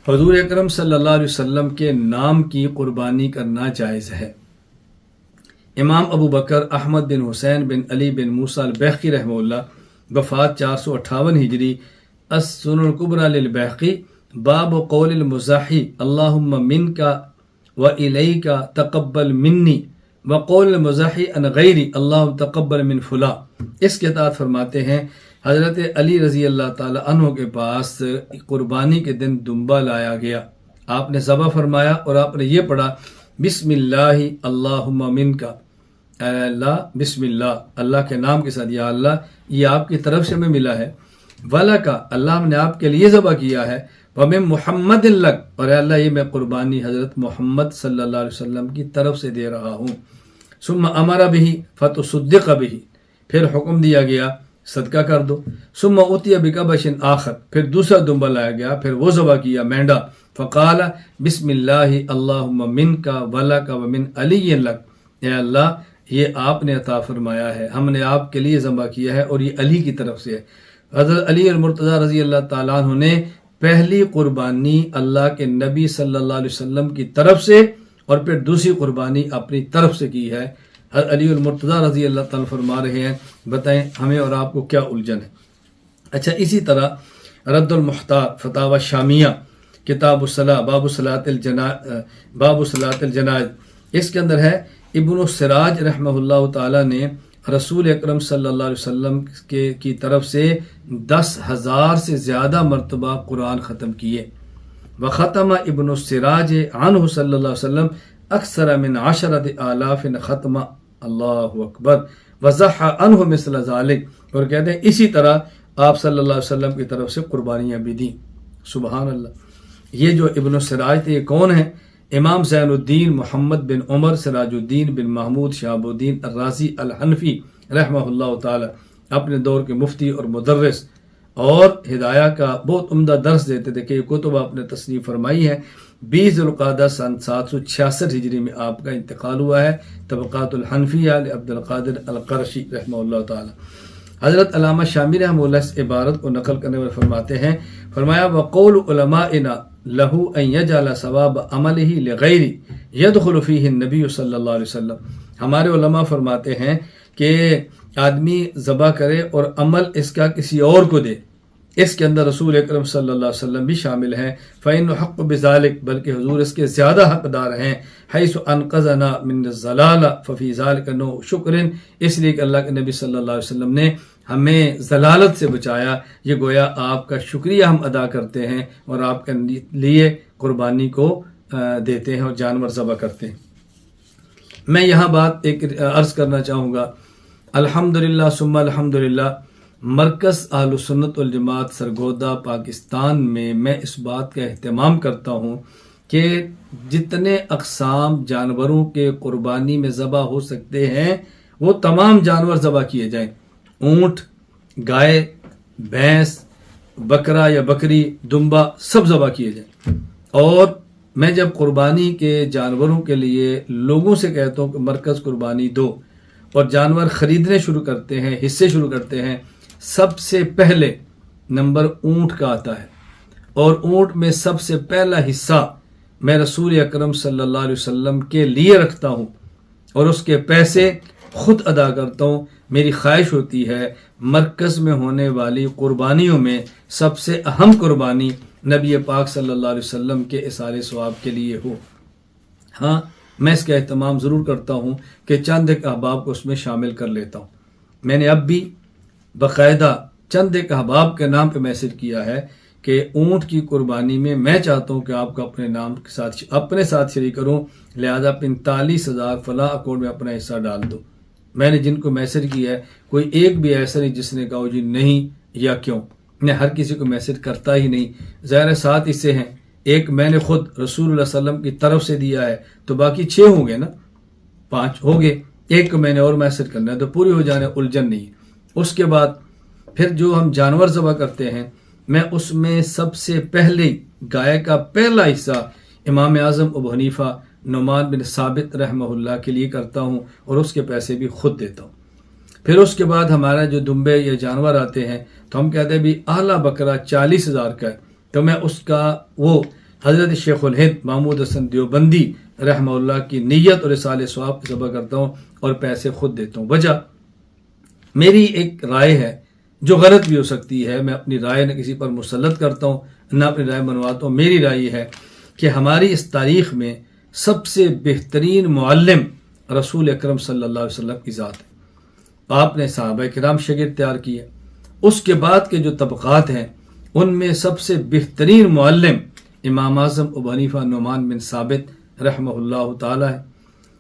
حضور اکرم صلی اللہ علیہ وسلم کے نام کی قربانی کرنا جائز ہے۔ امام ابو بکر احمد بن حسین بن علی بن موسیٰ البیہقی رحمہ اللہ، وفات 458 ہجری، السنن الکبریٰ للبیہقی، باب قول المزاحی اللہم منک و الیک تقبل منی وقول المزاحی عن غیری اللہم تقبل من فلاں۔ اس کے تحت فرماتے ہیں حضرت علی رضی اللہ تعالی عنہ کے پاس قربانی کے دن دمبا لایا گیا، آپ نے ذبح فرمایا اور آپ نے یہ پڑھا بسم اللہ اللہم منک، اے اللہ بسم اللہ، اللہ کے نام کے ساتھ، یا اللہ یہ آپ کی طرف سے ہمیں ملا ہے، وَلَكَ اللہ نے آپ کے لیے ذبح کیا ہے، وَمِن محمد لک، اور اے اللہ یہ میں قربانی حضرت محمد صلی اللہ علیہ وسلم کی طرف سے دے رہا ہوں۔ ثم امر بہ فتصدق بہ، پھر حکم دیا گیا صدقہ کر دو۔ ثم اوتی بکبش آخر، پھر دوسرا دمبا لایا گیا، پھر وہ ذبح کیا مینڈا، فقال بسم اللہ اللہم منک ولک ومن علی لک، اے اللہ یہ آپ نے عطا فرمایا ہے، ہم نے آپ کے لیے ذبح کیا ہے اور یہ علی کی طرف سے ہے۔ حضرت علی المرتضیٰ رضی اللہ تعالیٰ عنہ نے پہلی قربانی اللہ کے نبی صلی اللہ علیہ وسلم کی طرف سے اور پھر دوسری قربانی اپنی طرف سے کی ہے۔ حضرت علی المرتضیٰ رضی اللہ تعالیٰ فرما رہے ہیں، بتائیں ہمیں اور آپ کو کیا الجھن ہے۔ اچھا، اسی طرح رد المحتاط فتاوی شامیہ کتاب الصلاۃ باب صلاۃ الجنائز، اس کے اندر ہے ابن السراج رحمہ اللہ تعالیٰ نے رسول اکرم صلی اللہ علیہ وسلم کی طرف سے 10,000 سے زیادہ مرتبہ قرآن ختم کیے۔ وختم ابن السراج عنہ صلی اللہ علیہ وسلم اکثر من 10,000 ختم، اللہ اکبر، وضح عنہ مثل ذالک، اور کہتے ہیں اسی طرح آپ صلی اللہ علیہ وسلم کی طرف سے قربانیاں بھی دیں۔ سبحان اللہ۔ یہ جو ابن السراج تھے یہ کون ہیں؟ امام زین الدین محمد بن عمر سراج الدین بن محمود شہاب الدین الرازی الحنفی رحمہ اللہ تعالی، اپنے دور کے مفتی اور مدرس اور ہدایہ کا بہت عمدہ درس دیتے تھے، کہ یہ کتب آپ نے تصنیف فرمائی ہے۔ 20 ذوالقعدہ سن 766 ہجری میں آپ کا انتقال ہوا ہے۔ طبقات الحنفیہ عبد القادر القرشی رحمہ اللہ تعالی۔ حضرت علامہ شامی رحمہ اللہ اس عبارت کو نقل کرنے والے فرماتے ہیں، فرمایا وقول علمائنا لہ ان یجعل ثواب عملہ لغیر یدخل فیہ النبی صلی اللہ علیہ وسلم، ہمارے علماء فرماتے ہیں کہ آدمی ذبح کرے اور عمل اس کا کسی اور کو دے، اس کے اندر رسول اکرم صلی اللہ علیہ وسلم بھی شامل ہیں۔ فإن حق بذلک، بلکہ حضور اس کے زیادہ حقدار ہیں۔ حیث انقذنا من الضلال ففی ذلک نوع شکر، اس لیے کہ اللہ کے نبی صلی اللہ علیہ وسلم نے ہمیں ضلالت سے بچایا، یہ گویا آپ کا شکریہ ہم ادا کرتے ہیں اور آپ کے لیے قربانی کو دیتے ہیں اور جانور ذبح کرتے ہیں۔ میں یہاں بات ایک عرض کرنا چاہوں گا، الحمدللہ ثم الحمدللہ، مرکز اہل سنت والجماعت سرگودا پاکستان میں اس بات کا اہتمام کرتا ہوں کہ جتنے اقسام جانوروں کے قربانی میں ذبح ہو سکتے ہیں وہ تمام جانور ذبح کیے جائیں، اونٹ، گائے، بھینس، بکرا یا بکری، دمبا، سب ذبح کیے جائیں۔ اور میں جب قربانی کے جانوروں کے لیے لوگوں سے کہتا ہوں کہ مرکز قربانی دو اور جانور خریدنے شروع کرتے ہیں، حصے شروع کرتے ہیں، سب سے پہلے نمبر اونٹ کا آتا ہے، اور اونٹ میں سب سے پہلا حصہ میں رسول اکرم صلی اللہ علیہ وسلم کے لیے رکھتا ہوں اور اس کے پیسے خود ادا کرتا ہوں۔ میری خواہش ہوتی ہے مرکز میں ہونے والی قربانیوں میں سب سے اہم قربانی نبی پاک صلی اللہ علیہ وسلم کے اثار ثواب کے لیے ہو۔ ہاں، میں اس کا اہتمام ضرور کرتا ہوں کہ چند ایک احباب کو اس میں شامل کر لیتا ہوں۔ میں نے اب بھی باقاعدہ چند ایک احباب کے نام پہ میسج کیا ہے کہ اونٹ کی قربانی میں چاہتا ہوں کہ آپ کو اپنے نام کے ساتھ اپنے ساتھ شریک کروں، لہذا 45,000 فلاں اکاؤنٹ میں اپنا حصہ ڈال دو۔ میں نے جن کو میسج کیا ہے کوئی ایک بھی ایسا نہیں جس نے کہا جی نہیں یا کیوں، میں ہر کسی کو میسج کرتا ہی نہیں، ظاہر 7 حصے ہیں، ایک میں نے خود رسول اللہ صلی اللہ علیہ وسلم کی طرف سے دیا ہے تو باقی 6 ہوں گے نا، 5 ہو گئے، ایک کو میں نے اور میسج کرنا ہے تو پوری ہو جانے، الجھن نہیں ہے۔ اس کے بعد پھر جو ہم جانور ذبح کرتے ہیں، میں اس میں سب سے پہلے گائے کا پہلا حصہ امام اعظم ابو حنیفہ نعمان بن ثابت رحمہ اللہ کے لیے کرتا ہوں اور اس کے پیسے بھی خود دیتا ہوں۔ پھر اس کے بعد ہمارا جو دمبے یا جانور آتے ہیں تو ہم کہتے ہیں بھی اعلیٰ بکرا 40,000 کا ہے، تو میں اس کا وہ حضرت شیخ الہند محمود حسن دیوبندی رحمہ اللہ کی نیت اور اصالِ ثواب کی ذبح کرتا ہوں اور پیسے خود دیتا ہوں۔ وجہ میری ایک رائے ہے جو غلط بھی ہو سکتی ہے، میں اپنی رائے نہ کسی پر مسلط کرتا ہوں نہ اپنی رائے منواتا ہوں۔ میری رائے یہ ہے کہ ہماری اس تاریخ میں سب سے بہترین معلم رسول اکرم صلی اللہ علیہ وسلم کی ذات ہے۔ آپ نے صحابہ کرام شاگرد تیار کیے، اس کے بعد کے جو طبقات ہیں ان میں سب سے بہترین معلم امام اعظم ابو حنیفہ نعمان بن ثابت رحمہ اللہ تعالی ہے۔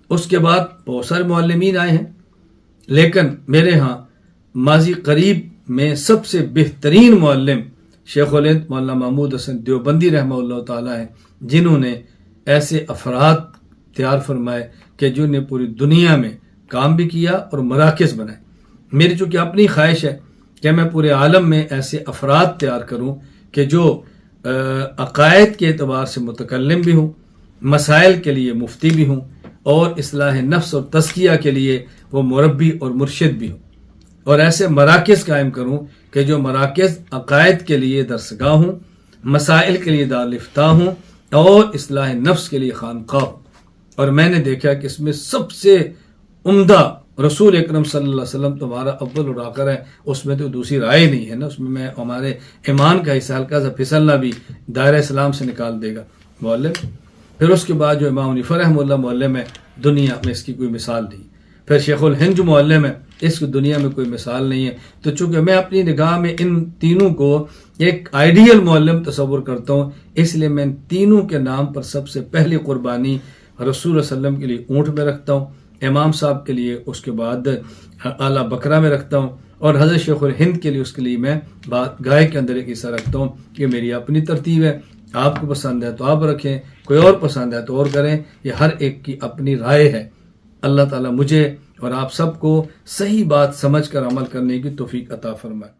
اس کے بعد بہت سارے معلمین آئے ہیں، لیکن میرے ہاں ماضی قریب میں سب سے بہترین معلم شیخ الہند مولانا محمود حسن دیوبندی رحمہ اللہ تعالی ہیں، جنہوں نے ایسے افراد تیار فرمائے کہ جنہوں نے پوری دنیا میں کام بھی کیا اور مراکز بنائے۔ میری چونکہ اپنی خواہش ہے کہ میں پورے عالم میں ایسے افراد تیار کروں کہ جو عقائد کے اعتبار سے متکلم بھی ہوں، مسائل کے لیے مفتی بھی ہوں، اور اصلاح نفس اور تزکیہ کے لیے وہ مربی اور مرشد بھی ہوں، اور ایسے مراکز قائم کروں کہ جو مراکز عقائد کے لیے درسگاہ ہوں، مسائل کے لیے دارالفتاح ہوں، اور اصلاح نفس کے لیے خانقاہ ہوں۔ اور میں نے دیکھا کہ اس میں سب سے عمدہ رسول اکرم صلی اللہ علیہ وسلم تمہارا اول اور آخر ہے، اس میں تو دوسری رائے نہیں ہے نا، اس میں ہمارے ایمان کا حصہ ہلکا سا پھسلنا بھی دائرہ اسلام سے نکال دے گا معلم۔ پھر اس کے بعد جو امام حنیفہ رحمہ اللہ معلم ہے، دنیا میں اس کی کوئی مثال نہیں۔ پھر شیخ الہند جو معلم ہے، اس کی دنیا میں کوئی مثال نہیں ہے۔ تو چونکہ میں اپنی نگاہ میں ان تینوں کو ایک آئیڈیل معلم تصور کرتا ہوں، اس لیے میں ان تینوں کے نام پر سب سے پہلی قربانی رسول اللہ علیہ وسلم کے لیے اونٹ میں رکھتا ہوں، امام صاحب کے لیے اس کے بعد اعلیٰ بکرا میں رکھتا ہوں، اور حضرت شیخ الہند کے لیے اس کے لیے میں گائے کے اندر ایک حصہ رکھتا ہوں۔ یہ میری اپنی ترتیب ہے، آپ کو پسند ہے تو آپ رکھیں، کوئی اور پسند ہے تو اور کریں، یہ ہر ایک کی اپنی رائے ہے۔ اللہ تعالیٰ مجھے اور آپ سب کو صحیح بات سمجھ کر عمل کرنے کی توفیق عطا فرمائے۔